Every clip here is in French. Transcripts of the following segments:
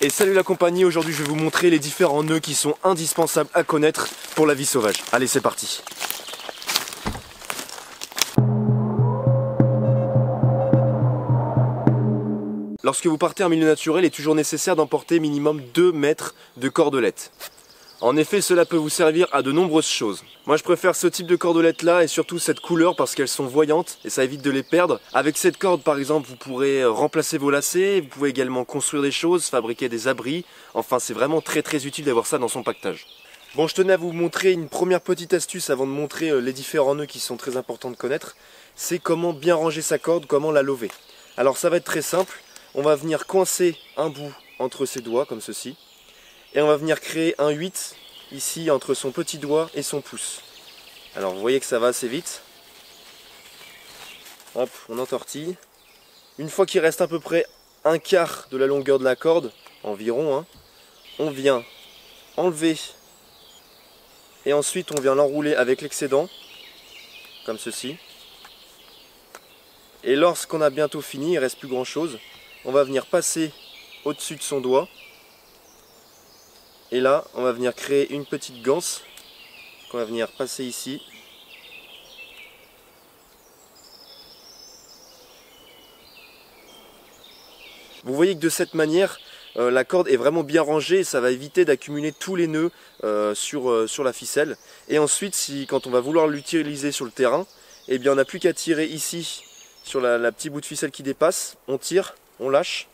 Et salut la compagnie, aujourd'hui je vais vous montrer les différents nœuds qui sont indispensables à connaître pour la vie sauvage. Allez, c'est parti. Lorsque vous partez en milieu naturel, il est toujours nécessaire d'emporter minimum 2 mètres de cordelette. En effet, cela peut vous servir à de nombreuses choses. Moi je préfère ce type de cordelette là et surtout cette couleur parce qu'elles sont voyantes et ça évite de les perdre. Avec cette corde par exemple, vous pourrez remplacer vos lacets, vous pouvez également construire des choses, fabriquer des abris. Enfin, c'est vraiment très utile d'avoir ça dans son pactage. Bon, je tenais à vous montrer une première petite astuce avant de montrer les différents nœuds qui sont très importants de connaître. C'est comment bien ranger sa corde, comment la lever. Alors ça va être très simple, on va venir coincer un bout entre ses doigts comme ceci. Et on va venir créer un 8 ici entre son petit doigt et son pouce. Alors vous voyez que ça va assez vite. Hop, on entortille. Une fois qu'il reste à peu près un quart de la longueur de la corde, environ, hein, on vient enlever et ensuite on vient l'enrouler avec l'excédent, comme ceci. Et lorsqu'on a bientôt fini, il ne reste plus grand chose, on va venir passer au-dessus de son doigt. Et là, on va venir créer une petite ganse qu'on va venir passer ici. Vous voyez que de cette manière, la corde est vraiment bien rangée et ça va éviter d'accumuler tous les nœuds sur la ficelle. Et ensuite, quand on va vouloir l'utiliser sur le terrain, eh bien on n'a plus qu'à tirer ici sur la petite bout de ficelle qui dépasse. On tire, on lâche.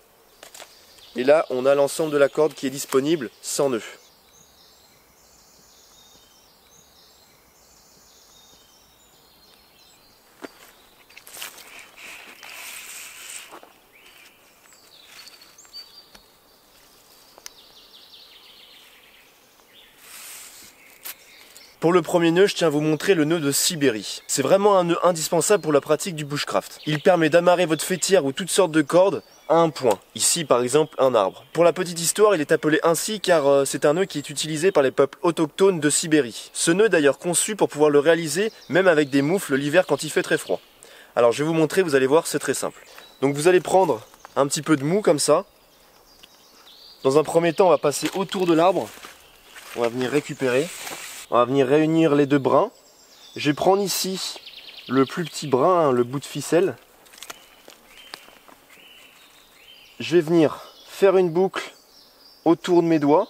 Et là, on a l'ensemble de la corde qui est disponible sans nœud. Pour le premier nœud, je tiens à vous montrer le nœud de Sibérie. C'est vraiment un nœud indispensable pour la pratique du bushcraft. Il permet d'amarrer votre faîtière ou toutes sortes de cordes à un point. Ici par exemple un arbre. Pour la petite histoire, il est appelé ainsi car c'est un nœud qui est utilisé par les peuples autochtones de Sibérie. Ce nœud est d'ailleurs conçu pour pouvoir le réaliser même avec des moufles l'hiver quand il fait très froid. Alors je vais vous montrer, vous allez voir, c'est très simple. Donc vous allez prendre un petit peu de mou comme ça. Dans un premier temps, on va passer autour de l'arbre. On va venir récupérer. On va venir réunir les deux brins. Je vais prendre ici le plus petit brin, hein, le bout de ficelle. Je vais venir faire une boucle autour de mes doigts.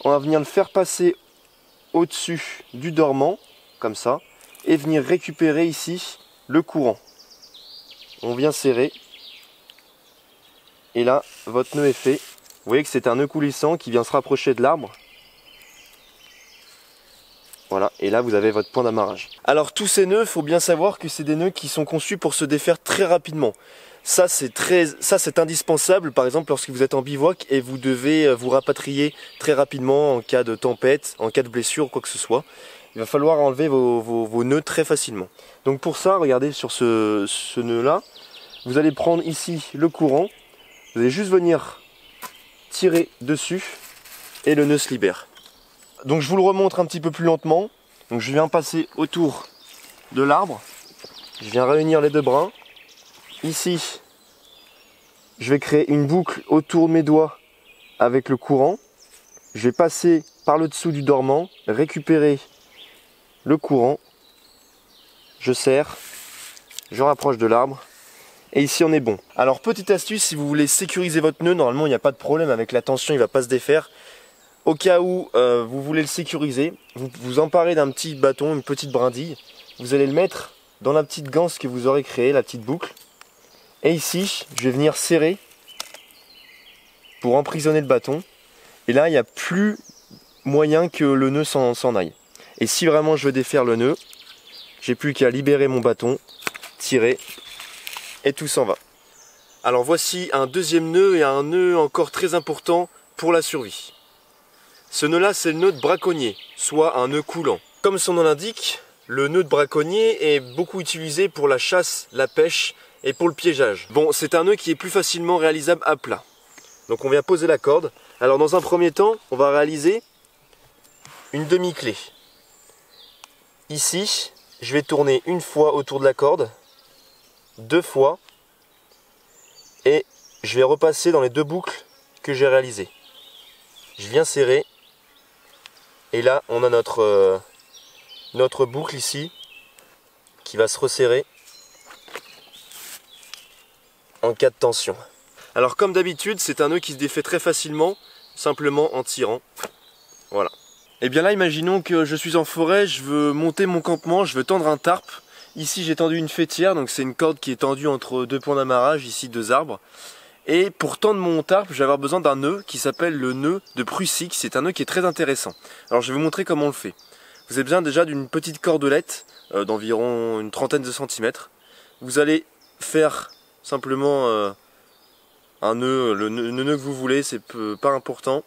On va venir le faire passer au-dessus du dormant, comme ça, et venir récupérer ici le courant. On vient serrer. Et là, votre nœud est fait. Vous voyez que c'est un nœud coulissant qui vient se rapprocher de l'arbre. Voilà, et là vous avez votre point d'amarrage. Alors tous ces nœuds, il faut bien savoir que c'est des nœuds qui sont conçus pour se défaire très rapidement. Ça c'est indispensable, par exemple lorsque vous êtes en bivouac et vous devez vous rapatrier très rapidement en cas de tempête, en cas de blessure, quoi que ce soit. Il va falloir enlever vos nœuds très facilement. Donc pour ça, regardez sur ce nœud là, vous allez prendre ici le courant, vous allez juste venir tirer dessus et le nœud se libère. Donc je vous le remontre un petit peu plus lentement. Donc je viens passer autour de l'arbre. Je viens réunir les deux brins. Ici, je vais créer une boucle autour de mes doigts avec le courant. Je vais passer par le dessous du dormant, récupérer le courant. Je serre, je rapproche de l'arbre. Et ici on est bon. Alors petite astuce, si vous voulez sécuriser votre nœud, normalement il n'y a pas de problème avec la tension, il ne va pas se défaire. Au cas où vous voulez le sécuriser, vous vous emparez d'un petit bâton, une petite brindille. Vous allez le mettre dans la petite ganse que vous aurez créée, la petite boucle. Et ici, je vais venir serrer pour emprisonner le bâton. Et là, il n'y a plus moyen que le nœud s'en aille. Et si vraiment je veux défaire le nœud, j'ai plus qu'à libérer mon bâton, tirer, et tout s'en va. Alors voici un deuxième nœud et un nœud encore très important pour la survie. Ce nœud-là, c'est le nœud de braconnier, soit un nœud coulant. Comme son nom l'indique, le nœud de braconnier est beaucoup utilisé pour la chasse, la pêche et pour le piégeage. Bon, c'est un nœud qui est plus facilement réalisable à plat. Donc on vient poser la corde. Alors dans un premier temps, on va réaliser une demi-clé. Ici, je vais tourner une fois autour de la corde, 2 fois, et je vais repasser dans les 2 boucles que j'ai réalisé. Je viens serrer et là on a notre boucle ici qui va se resserrer en cas de tension. Alors comme d'habitude, c'est un nœud qui se défait très facilement, simplement en tirant. Voilà. Et bien là, imaginons que je suis en forêt, je veux monter mon campement, je veux tendre un tarp. Ici j'ai tendu une faîtière, donc c'est une corde qui est tendue entre deux points d'amarrage, ici deux arbres. Et pour tendre mon tarp, je vais avoir besoin d'un nœud qui s'appelle le nœud de Prusik. C'est un nœud qui est très intéressant. Alors je vais vous montrer comment on le fait. Vous avez besoin déjà d'une petite cordelette d'environ une trentaine de centimètres. Vous allez faire simplement un nœud, le nœud que vous voulez, c'est pas important.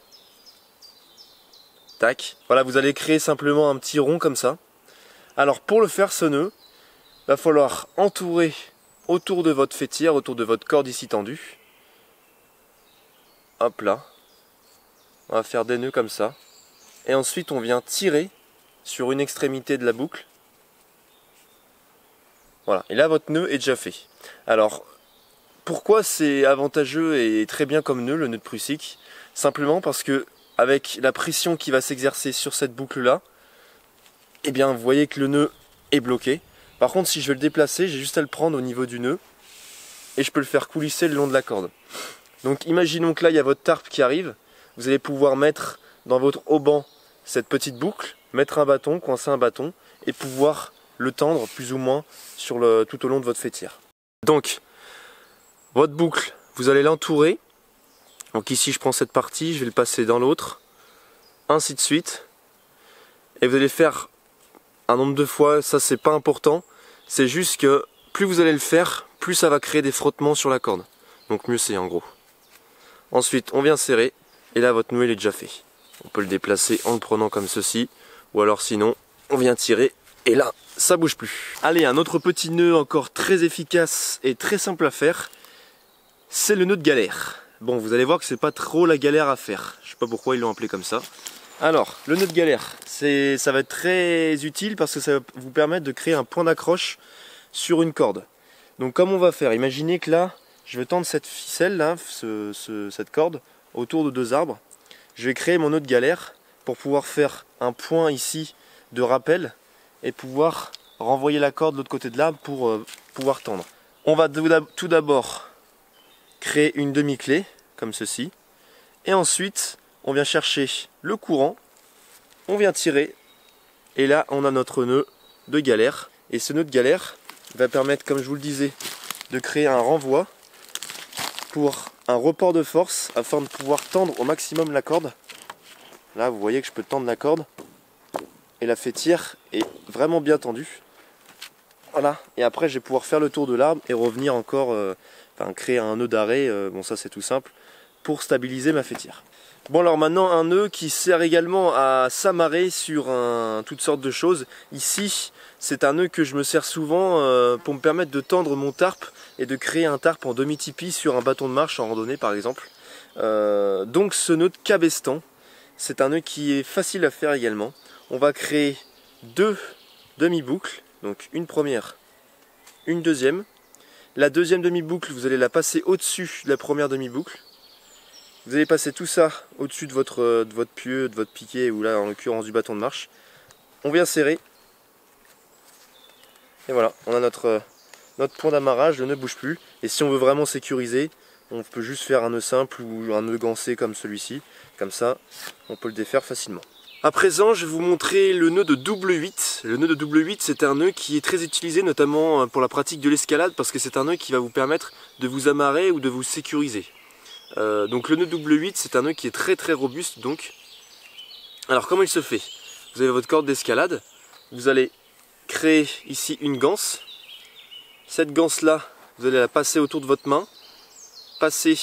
Tac. Voilà, vous allez créer simplement un petit rond comme ça. Alors pour le faire, ce nœud, il va falloir entourer autour de votre faîtière, autour de votre corde ici tendue. Hop là. On va faire des nœuds comme ça. Et ensuite on vient tirer sur une extrémité de la boucle. Voilà, et là votre nœud est déjà fait. Alors, pourquoi c'est avantageux et très bien comme nœud, le nœud de Prusik? Simplement parce que avec la pression qui va s'exercer sur cette boucle là, eh bien vous voyez que le nœud est bloqué. Par contre, si je veux le déplacer, j'ai juste à le prendre au niveau du nœud et je peux le faire coulisser le long de la corde. Donc imaginons que là il y a votre tarp qui arrive, vous allez pouvoir mettre dans votre auban cette petite boucle, mettre un bâton, coincer un bâton et pouvoir le tendre plus ou moins sur tout au long de votre faîtière. Donc votre boucle, vous allez l'entourer. Donc ici je prends cette partie, je vais le passer dans l'autre, ainsi de suite. Et vous allez faire un nombre de fois, ça c'est pas important, c'est juste que plus vous allez le faire, plus ça va créer des frottements sur la corde. Donc mieux c'est en gros. Ensuite on vient serrer, et là votre nœud il est déjà fait. On peut le déplacer en le prenant comme ceci, ou alors sinon on vient tirer, et là ça bouge plus. Allez, un autre petit nœud encore très efficace et très simple à faire, c'est le nœud de galère. Bon, vous allez voir que c'est pas trop la galère à faire. Je sais pas pourquoi ils l'ont appelé comme ça. Alors, le nœud de galère, ça va être très utile parce que ça va vous permettre de créer un point d'accroche sur une corde. Donc comme on va faire, imaginez que là, je vais tendre cette ficelle là, cette corde, autour de deux arbres. Je vais créer mon nœud de galère pour pouvoir faire un point ici de rappel et pouvoir renvoyer la corde de l'autre côté de l'arbre pour pouvoir tendre. On va tout d'abord créer une demi-clé, comme ceci. Et ensuite, on vient chercher le courant, on vient tirer, et là on a notre nœud de galère. Et ce nœud de galère va permettre, comme je vous le disais, de créer un renvoi pour un report de force afin de pouvoir tendre au maximum la corde. Là vous voyez que je peux tendre la corde et la faîtière est vraiment bien tendue. Voilà, et après je vais pouvoir faire le tour de l'arbre et revenir encore, créer un nœud d'arrêt, bon ça c'est tout simple, pour stabiliser ma faîtière. Bon alors maintenant un nœud qui sert également à s'amarrer sur toutes sortes de choses. Ici c'est un nœud que je me sers souvent pour me permettre de tendre mon tarp et de créer un tarp en demi-tipi sur un bâton de marche en randonnée par exemple. Donc ce nœud de cabestan, c'est un nœud qui est facile à faire également. On va créer deux demi-boucles, donc une première, une deuxième. La deuxième demi-boucle, vous allez la passer au-dessus de la première demi-boucle. Vous allez passer tout ça au-dessus de votre pieu, de votre piquet, ou là en l'occurrence du bâton de marche. On vient serrer. Et voilà, on a notre point d'amarrage, le nœud ne bouge plus. Et si on veut vraiment sécuriser, on peut juste faire un nœud simple ou un nœud gancé comme celui-ci. Comme ça, on peut le défaire facilement. À présent, je vais vous montrer le nœud de double 8. Le nœud de double 8, c'est un nœud qui est très utilisé notamment pour la pratique de l'escalade parce que c'est un nœud qui va vous permettre de vous amarrer ou de vous sécuriser. Donc le nœud double 8, c'est un nœud qui est très très robuste donc. Alors comment il se fait? Vous avez votre corde d'escalade, vous allez créer ici une ganse. Cette ganse là, vous allez la passer autour de votre main, passer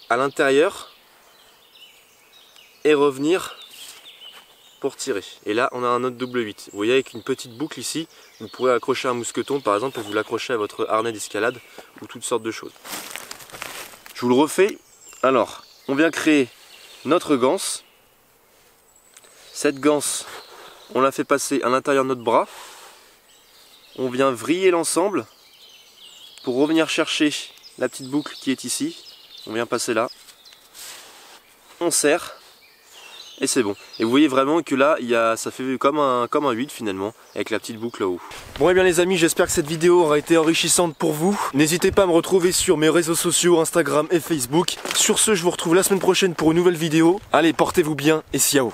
à l'intérieur et revenir pour tirer. Et là on a un nœud double 8. Vous voyez avec une petite boucle ici, vous pourrez accrocher un mousqueton par exemple et vous l'accrocher à votre harnais d'escalade ou toutes sortes de choses. Je vous le refais. Alors, on vient créer notre ganse. Cette ganse, on la fait passer à l'intérieur de notre bras. On vient vriller l'ensemble pour revenir chercher la petite boucle qui est ici. On vient passer là. on serre. Et c'est bon. Et vous voyez vraiment que là, ça fait comme un 8 finalement, avec la petite boucle là-haut. Bon et bien les amis, j'espère que cette vidéo aura été enrichissante pour vous. N'hésitez pas à me retrouver sur mes réseaux sociaux, Instagram et Facebook. Sur ce, je vous retrouve la semaine prochaine pour une nouvelle vidéo. Allez, portez-vous bien et ciao.